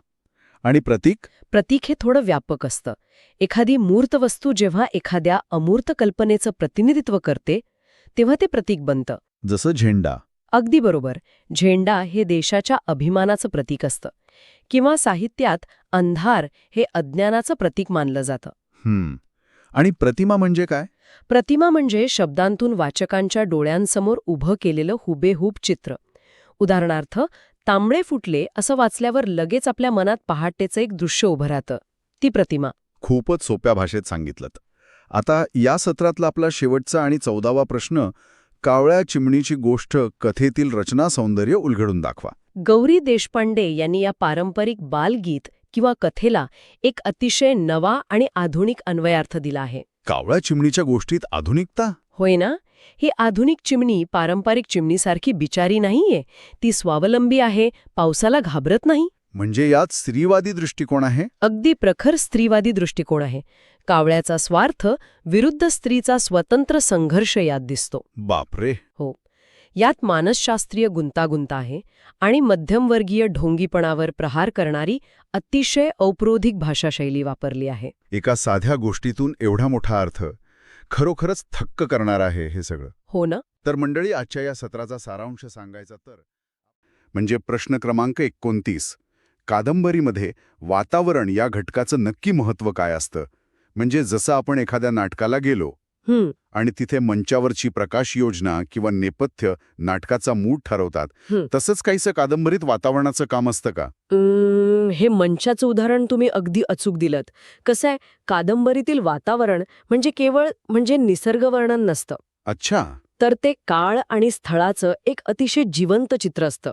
आणि प्रतीक? प्रतीक हे थोडं व्यापक असतं. एखादी मूर्त वस्तू जेव्हा एखाद्या अमूर्त कल्पनेचं प्रतिनिधित्व करते तेव्हा ते प्रतीक बनतं. जसं झेंडा. अगदी बरोबर. झेंडा हे देशाच्या अभिमानाचं प्रतीक असतं. किंवा साहित्यात अंधार हे अज्ञानाचं प्रतीक मानलं जातं. आणि प्रतिमा म्हणजे काय? प्रतिमा म्हणजे शब्दांतून वाचकांच्या डोळ्यांसमोर उभं केलेलं हुबेहूब चित्र. उदाहरणार्थ, तांबडे फुटले असं वाचल्यावर लगेच आपल्या मनात पहाटेचं एक दृश्य उभं राहतं. ती प्रतिमा. खूपच सोप्या भाषेत सांगितलं. आता या सत्रातला आपला शेवटचा आणि 14वा प्रश्न. कावळ्या चिमणीची गोष्ट कथेतील रचना सौंदर्य उलगडून दाखवा. गौरी देशपांडे यांनी या पारंपरिक बालगीत किंवा कथेला एक अतिशय नवा आणि आधुनिक अन्वयार्थ दिला आहे. कावळ्या चिमणीच्या गोष्टीत आधुनिकता? होय ना. ही आधुनिक चिमणी पारंपरिक चिमणीसारखी बिचारी नाहीये. ती स्वावलंबी आहे, पावसाला घाबरत नाही. म्हणजे यात स्त्रीवादी दृष्टिकोन आहे? अगदी प्रखर स्त्रीवादी दृष्टिकोन आहे. कावळ्याचा स्वार्थ विरुद्ध स्त्रीचा स्वतंत्र संघर्ष यात दिसतो. बापरे. हो. यात मानसशास्त्रीय गुंतागुंत आहे आणि मध्यमवर्गीय ढोंगीपणावर प्रहार करणारी अतिशय औप्रोधिक भाषाशैली वापरली आहे. एका साध्या गोष्टीतून एवढा मोठा अर्थ. खरोखरच थक्क करणार आहे हे सगळं. हो ना. तर मंडळी, आजच्या या सत्राचा सारांश सांगायचा तर म्हणजे प्रश्न क्रमांक 29. कादंबरीमध्ये वातावरण या घटकाचं नक्की महत्त्व काय असतं? म्हणजे जसं आपण एखाद्या नाटकाला गेलो आणि तिथे मंचावरची प्रकाश योजना किंवा नेपथ्य नाटकाचा मूड ठरवतात, तसंच काहीसं कादंबरीत वातावरणाचं काम असतं का? हे मंचाचं उदाहरण तुम्ही अगदी अचूक दिलत. कसं आहे, कादंबरीतील वातावरण म्हणजे केवळ निसर्ग वर्णन नसतं. अच्छा. तर ते काळ आणि स्थळाचं एक अतिशय जिवंत चित्र असतं.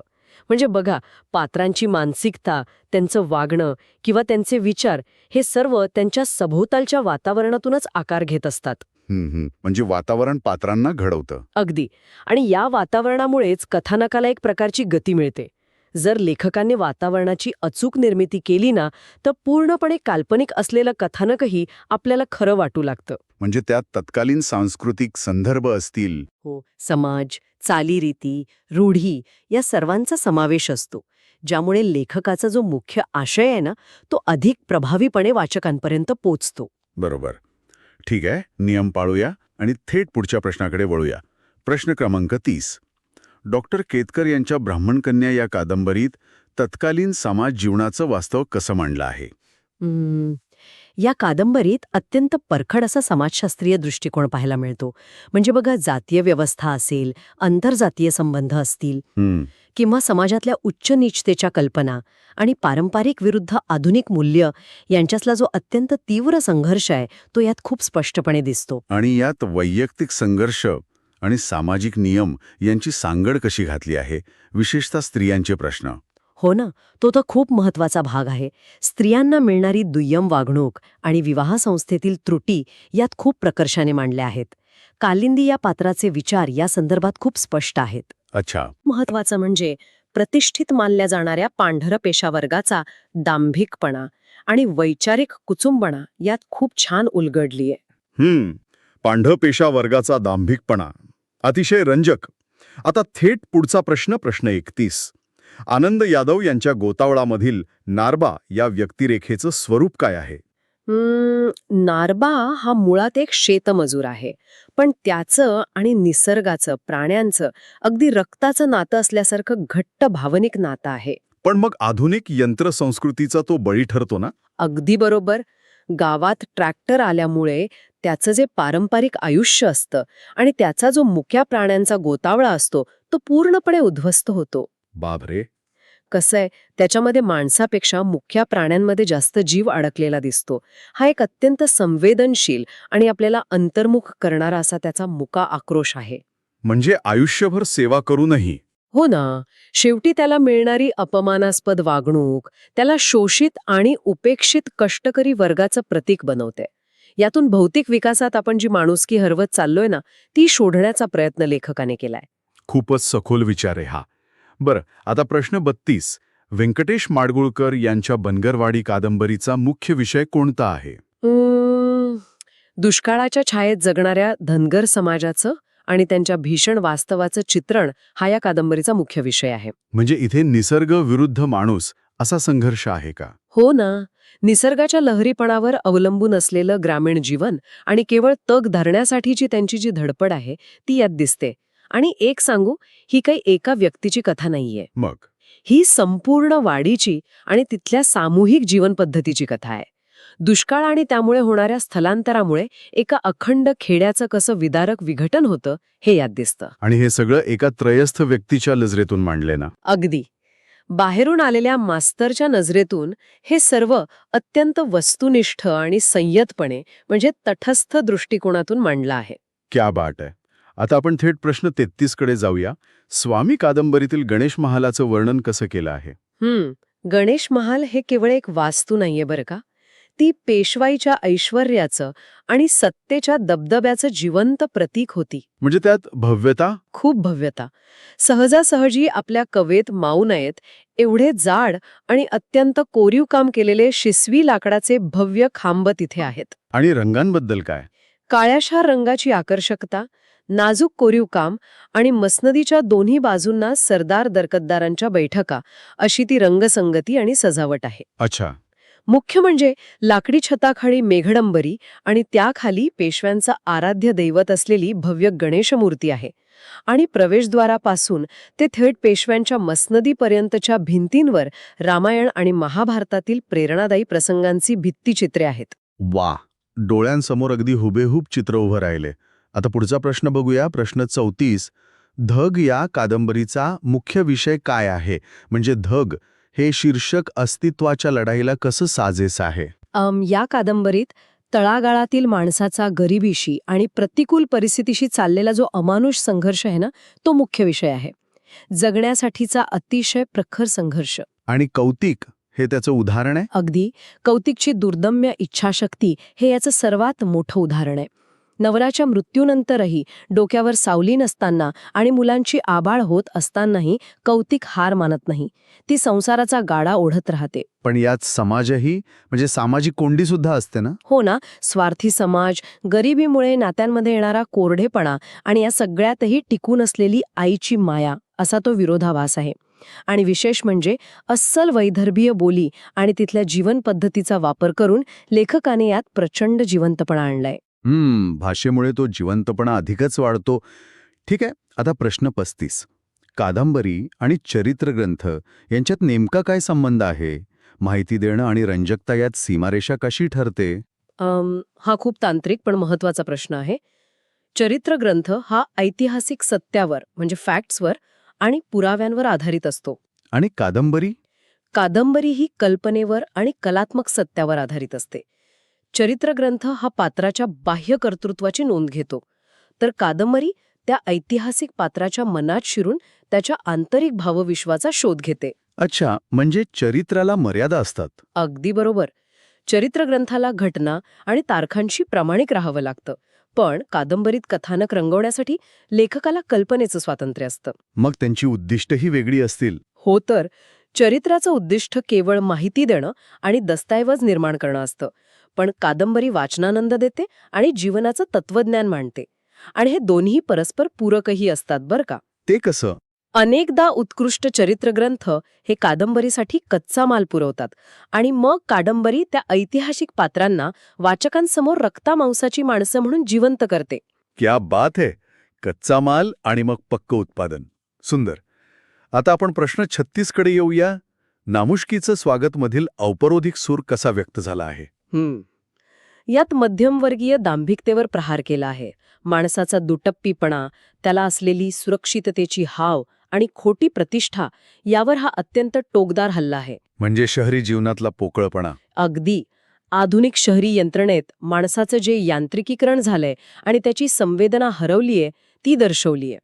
म्हणजे बघा, पात्रांची मानसिकता, त्यांचं वागणं किंवा त्यांचे विचार हे सर्व त्यांच्या सभोवतालच्या वातावरणातूनच आकार घेत असतात. म्हणजे वातावरण पात्रांना घडवतं. अगदी. आणि या वातावरणामुळेच कथानकाला एक प्रकारची गती मिळते. जर लेखकांनी वातावरणाची अचूक निर्मिती केली ना, तर पूर्णपणे काल्पनिक असलेलं कथानकही आपल्याला खरं वाटू लागतं. म्हणजे त्यात तत्कालीन सांस्कृतिक संदर्भ असतील. हो. समाज, चालीरीती, रूढी या सर्वांचा समावेश असतो, ज्यामुळे लेखकाचा जो मुख्य आशय आहे ना, तो अधिक प्रभावीपणे वाचकांपर्यंत पोचतो. बरोबर. ठीक आहे, नियम पाळूया आणि थेट पुढच्या प्रश्नाकडे वळूया. प्रश्न क्रमांक 30. डॉक्टर केतकर यांच्या ब्राह्मणकन्या या कादंबरीत तत्कालीन समाज जीवनाचं वास्तव कसं मांडलं आहे? या कादंबरीत अत्यंत परखड असा समाजशास्त्रीय दृष्टिकोन पाहायला मिळतो. म्हणजे बघा, जातीय व्यवस्था असेल, आंतरजातीय संबंध असतील किंवा समाजातल्या उच्च नीचतेच्या कल्पना आणि पारंपरिक विरुद्ध आधुनिक मूल्य यांच्यातला जो अत्यंत तीव्र संघर्ष आहे तो यात खूप स्पष्टपणे दिसतो. आणि यात वैयक्तिक संघर्ष आणि सामाजिक नियम यांची सांगड कशी घातली आहे, विशेषतः स्त्रियांचे प्रश्न. हो ना, तो तर खूप महत्वाचा भाग आहे. स्त्रियांना मिळणारी दुय्यम वागणूक आणि विवाह संस्थेतील त्रुटी यात खूप प्रकर्षाने मांडल्या आहेत. कालिंदी या पात्राचे विचार या संदर्भात खूप स्पष्ट आहेत. अच्छा. महत्वाचं म्हणजे प्रतिष्ठित मानल्या जाणाऱ्या पांढर पेशावर्गाचा दांभिकपणा आणि वैचारिक कुचुंबणा यात खूप छान उलगडलीय. पांढर पेशा वर्गाचा दांभिकपणा अतिशय रंजक. आता थेट पुढचा प्रश्न 31. आनंद यादव यांच्या गोतावळामधील नारबा या व्यक्तिरेखेचं स्वरूप काय आहे? नारबा हा मुळात एक शेतमजूर आहे, पण त्याचं आणि निसर्गाचं, प्राण्यांचं अगदी रक्ताचं नातं असल्यासारखं घट्ट भावनिक नातं आहे. पण मग आधुनिक यंत्रसंस्कृतीचा तो बळी ठरतो ना? अगदी बरोबर. गावात ट्रॅक्टर आल्यामुळे त्याचं जे पारंपरिक आयुष्य असतं आणि त्याचा जो मुक्या प्राण्यांचा गोतावळा असतो तो पूर्णपणे उद्ध्वस्त होतो. बापरे. कसं आहे, त्याच्यामध्ये माणसापेक्षा मुख्या प्राण्यांमध्ये जास्त जीव अडकलेला दिसतो. हा एक अत्यंत संवेदनशील आणि आपल्याला अंतर्मुख करणारा असा त्याचा मुका आक्रोश आहे. म्हणजे आयुष्यभर सेवा करूनही? हो ना, शेवटी त्याला मिळणारी अपमानास्पद वागणूक त्याला शोषित आणि उपेक्षित कष्टकरी वर्गाचं प्रतीक बनवते. यातून भौतिक विकासात आपण जी माणुसकी हरवत चाललोय ना, ती शोधण्याचा प्रयत्न लेखकाने केलाय. खूपच सखोल विचार आहे हा. बरं, आता प्रश्न 32. व्यंकटेश माडगुळकर यांच्या बनगरवाडी कादंबरीचा मुख्य विषय कोणता आहे? दुष्काळाच्या छायेत जगणाऱ्या धनगर समाजाचं आणि त्यांच्या भीषण वास्तवाचं चित्रण हा या कादंबरीचा मुख्य विषय आहे. म्हणजे इथे निसर्ग विरुद्ध माणूस असा संघर्ष आहे का? हो ना, निसर्गाच्या लहरीपणावर अवलंबून असलेलं ग्रामीण जीवन आणि केवळ तग धरण्यासाठीची त्यांची जी धडपड आहे ती यात दिसते. आणि एक सांगू, ही काही एका व्यक्तीची कथा नाहीये. मग ही संपूर्ण वाडीची आणि तिथल्या सामूहिक जीवन पद्धतीची कथा आहे. दुष्काळ आणि त्यामुळे होणाऱ्या स्थलांतरामुळे एका अखंड खेड्याचं कसं विदारक विघटन होतं हे यात दिसतं. आणि हे सगळं एका त्रयस्थ व्यक्तीच्या नजरेतून मांडले ना? अगदी. बाहेरून आलेल्या मास्तरच्या नजरेतून हे सर्व अत्यंत वस्तुनिष्ठ आणि संयतपणे म्हणजे तटस्थ दृष्टिकोनातून मांडलं आहे. क्या बात आहे. आता आपण थेट प्रश्न 33 कडे जाऊया. स्वामी कादंबरीतील गणेश महालाचं वर्णन कसं केलं आहे? गणेश महाल हे केवळ एक वास्तू नाहीये बरं का. ती पेशवाईच्या ऐश्वर्याचं आणि सत्तेच्या दबदब्याचं जिवंत प्रतीक होती. म्हणजे त्यात भव्यता? खूप भव्यता. सहजासहजी आपल्या कवेत मावू नयेत एवढे जाड आणि अत्यंत कोरीव काम केलेले शिसवी लाकडाचे भव्य खांब तिथे आहेत. आणि रंगांबद्दल काय? काळ्याशार रंगाची आकर्षकता, नाजूक कोरीव काम आणि मसनदीच्या दोन्ही बाजूंना सरदार दरकतदारांच्या बैठका अशी ती रंगसंगती आणि सजावट आहे. अच्छा. मुख्य म्हणजे लाकडी छताखाली मेघडंबरी आणि त्याखाली पेशव्यांचा आराध्य दैवत असलेली भव्य गणेश मूर्ती आहे. आणि प्रवेशद्वारापासून ते थेट पेशव्यांच्या मसनदीपर्यंतच्या भिंतींवर रामायण आणि महाभारतातील प्रेरणादायी प्रसंगांची भित्तिचित्रे आहेत. वा, डोळ्यांसमोर अगदी हुबेहूब चित्र उभं राहिले. आता पुढचा प्रश्न बघूया. प्रश्न 34. धग या कादंबरीचा मुख्य विषय काय आहे? म्हणजे धग हे शीर्षक अस्तित्वाच्या लढाईला कसं साजेस आहे? या कादंबरीत तळागाळातील माणसाचा गरिबीशी आणि प्रतिकूल परिस्थितीशी चाललेला जो अमानुष संघर्ष आहे ना, तो मुख्य विषय आहे. जगण्यासाठीचा अतिशय प्रखर संघर्ष. आणि कौतिक हे त्याचं उदाहरण आहे? अगदी. कौतिकची दुर्दम्य इच्छाशक्ती हे याचं सर्वात मोठं उदाहरण आहे. नवऱ्याच्या मृत्यूनंतरही डोक्यावर सावली नसताना आणि मुलांची आबाळ होत असतानाही कौतिक हार मानत नाही. ती संसाराचा गाडा ओढत राहते. पण यात समाजही म्हणजे सामाजिक कोंडी सुद्धा असते ना? हो ना, स्वार्थी समाज, गरिबीमुळे नात्यांमध्ये येणारा कोरडेपणा आणि या सगळ्यातही टिकून असलेली आईची माया असा तो विरोधाभास आहे. आणि विशेष म्हणजे अस्सल वैदर्भीय बोली आणि तिथल्या जीवन पद्धतीचा वापर करून लेखकाने यात प्रचंड जिवंतपणा आणलाय. भाषेमुळे तो जिवंतपणा अधिकच वाढतो. ठीक आहे, आता प्रश्न 35. कादंबरी आणि चरित्रग्रंथ यांच्यात नेमका काय संबंध आहे? माहिती देणं आणि रंजकता यात सीमारेषा कशी ठरते? हा खूप तांत्रिक पण महत्वाचा प्रश्न आहे. चरित्रग्रंथ हा ऐतिहासिक सत्यावर म्हणजे फॅक्ट्सवर आणि पुराव्यांवर आधारित असतो. आणि कादंबरी? कादंबरी ही कल्पनेवर आणि कलात्मक सत्यावर आधारित असते. चरित्रग्रंथ हा पात्राच्या बाह्य कर्तृत्वाची नोंद घेतो, तर कादंबरी त्या ऐतिहासिक पात्राच्या मनात शिरून त्याच्या आंतरिक भावविश्वाचा शोध घेते. अच्छा, म्हणजे चरित्राला मर्यादा असतात. अगदी बरोबर. चरित्रग्रंथाला घटना आणि तारखांशी प्रामाणिक राहावं लागतं, पण कादंबरीत कथानक रंगवण्यासाठी लेखकाला कल्पनेचं स्वातंत्र्य असतं. मग त्यांची उद्दिष्टही वेगळी असतील. हो तर, चरित्राचं उद्दिष्ट केवळ माहिती देणं आणि दस्तऐवज निर्माण करणं असतं, पण कादंबरी वाचनानंद देते आणि जीवनाचं तत्वज्ञान मांडते. आणि हे दोन्ही परस्पर पूरकही असतात बरं का. ते कसं? अनेकदा उत्कृष्ट चरित्रग्रंथ हे कादंबरीसाठी कच्चा माल पुरवतात आणि मग कादंबरी त्या ऐतिहासिक पात्रांना वाचकांसमोर रक्तामांसाची माणसं म्हणून जिवंत करते. क्या बात है! कच्चा माल आणि मग पक्क उत्पादन. सुंदर. आता आपण प्रश्न 36 कडे येऊया. नामुष्कीचं स्वागतमधील औपरोधिक सूर कसा व्यक्त झाला आहे? यात मध्यमवर्गीय दांभिकतेवर प्रहार केला आहे. माणसाचा दुटप्पीपणा, त्याला असलेली सुरक्षिततेची हाव आणि खोटी प्रतिष्ठा यावर हा अत्यंत टोकदार हल्ला आहे. म्हणजे शहरी जीवनातला पोकळपणा. अगदी. आधुनिक शहरी यंत्रणेत माणसाचं जे यांत्रिकीकरण झालंय आणि त्याची संवेदना हरवलीये ती दर्शवलीये.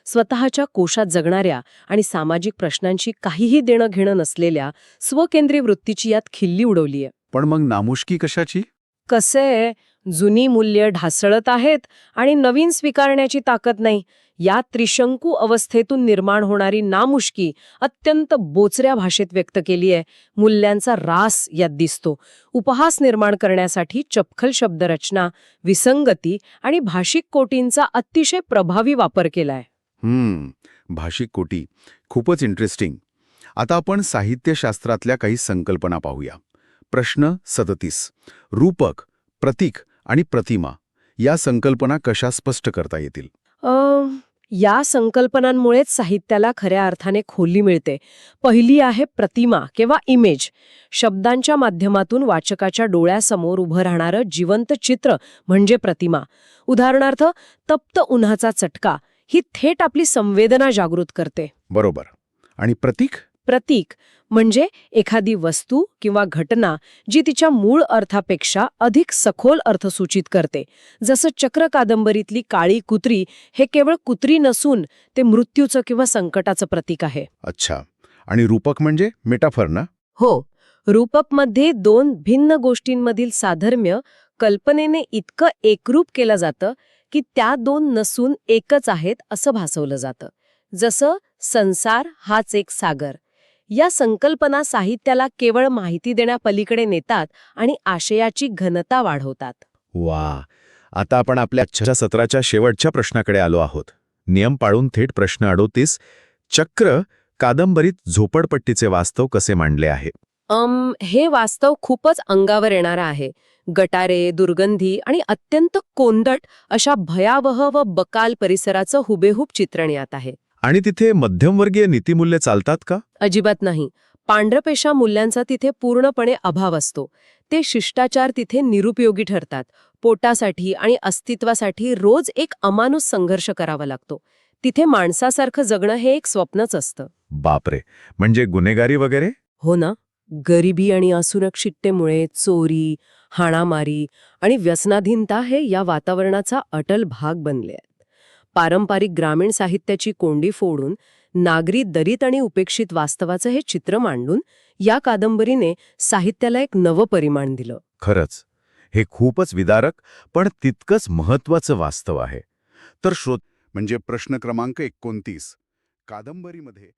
स्वतःच्या कोशात जगणाऱ्या आणि सामाजिक प्रश्नांशी काहीही देणं घेणं नसलेल्या स्वकेंद्री वृत्तीची यात खिल्ली उडवलीये. पण मग नामुष्की कशाची? कसे जुनी मूल्य ढासळत आहेत आणि नवीन स्वीकारण्याची ताकद नाही. या त्रिशंकू अवस्थेतून निर्माण होणारी नामुष्की अत्यंत बोचऱ्या भाषेत व्यक्त केली आहे. मूल्यांचा रास यात दिसतो. उपहास निर्माण करण्यासाठी चपखल शब्दरचना, विसंगती आणि भाषिक कोटींचा अतिशय प्रभावी वापर केलाय. भाषिक कोटी. खूपच इंटरेस्टिंग. आता आपण साहित्यशास्त्रातल्या काही संकल्पना पाहूया. प्रश्न 37. रूपक, प्रतीक आणि प्रतिमा या संकल्पना कशा स्पष्ट करता येतील? या संकल्पनांमुळेच साहित्याला खऱ्या अर्थाने खोली मिळते. पहिली आहे प्रतिमा किंवा इमेज. शब्दांच्या माध्यमातून वाचकाच्या डोळ्यासमोर उभं राहणारं जिवंत चित्र म्हणजे प्रतिमा. उदाहरणार्थ, तप्त उन्हाचा चटका ही थेट आपली संवेदना जागृत करते. बरोबर. आणि प्रतीक? प्रतीक म्हणजे एखादी वस्तू किंवा घटना जी तिच्या मूळ अर्थापेक्षा अधिक सखोल अर्थ सूचित करते. जसं चक्र कादंबरीतली काळी कुत्री हे केवळ कुत्री नसून ते मृत्यूचं किंवा संकटाचं प्रतीक आहे. अच्छा. आणि रूपक म्हणजे मेटाफर ना? हो. रूपकमध्ये दोन भिन्न गोष्टींमधील साधर्म्य कल्पनेने इतकं एकरूप केलं जातं की त्या दोन नसून एकच आहेत असं भासवलं जातं. जसं संसार हाच एक सागर. या संकल्पना साहित्याला केवळ माहिती देण्यापलीकडे नेतात आणि आशयाची घनता वाढवतात. वा. आता आपण आपल्या सत्राच्या शेवटच्या प्रश्नाकडे आलो आहोत. नियम पाळून थेट प्रश्न 38. चक्र कादंबरीत झोपडपट्टीचे वास्तव कसे मांडले आहे? हे वास्तव खूपच अंगावर येणारं आहे. गटारे, दुर्गंधी आणि अत्यंत कोंदट अशा भयावह व बकाल परिसराचं हुबेहूब चित्रण यात आहे. आणि तिथे मध्यमवर्गीय नीतिमूल्य चालतात का? अजिबात नाही. पांढरपेशा मूल्यांचा तिथे पूर्णपणे अभाव असतो. ते शिष्टाचार तिथे निरुपयोगी ठरतात. पोटासाठी आणि अस्तित्वासाठी रोज एक अमानुष संघर्ष करावा लागतो. तिथे माणसासारखं जगणं हे एक स्वप्नच असतं. बापरे. म्हणजे गुन्हेगारी वगैरे? हो ना. गरिबी आणि असुरक्षिततेमुळे चोरी, हाणामारी आणि व्यसनाधीनता हे या वातावरणाचा अटल भाग बनले आहेत. पारंपरिक ग्रामीण साहित्याची कोंडी फोडून नागरी दरीत आणि उपेक्षित वास्तवाचं हे चित्र मांडून या कादंबरीने साहित्याला एक नवं परिमाण दिलं. खरंच. हे खूपच विदारक पण तितकंच महत्वाचं वास्तव आहे. तर म्हणजे प्रश्न क्रमांक 29 कादंबरीमध्ये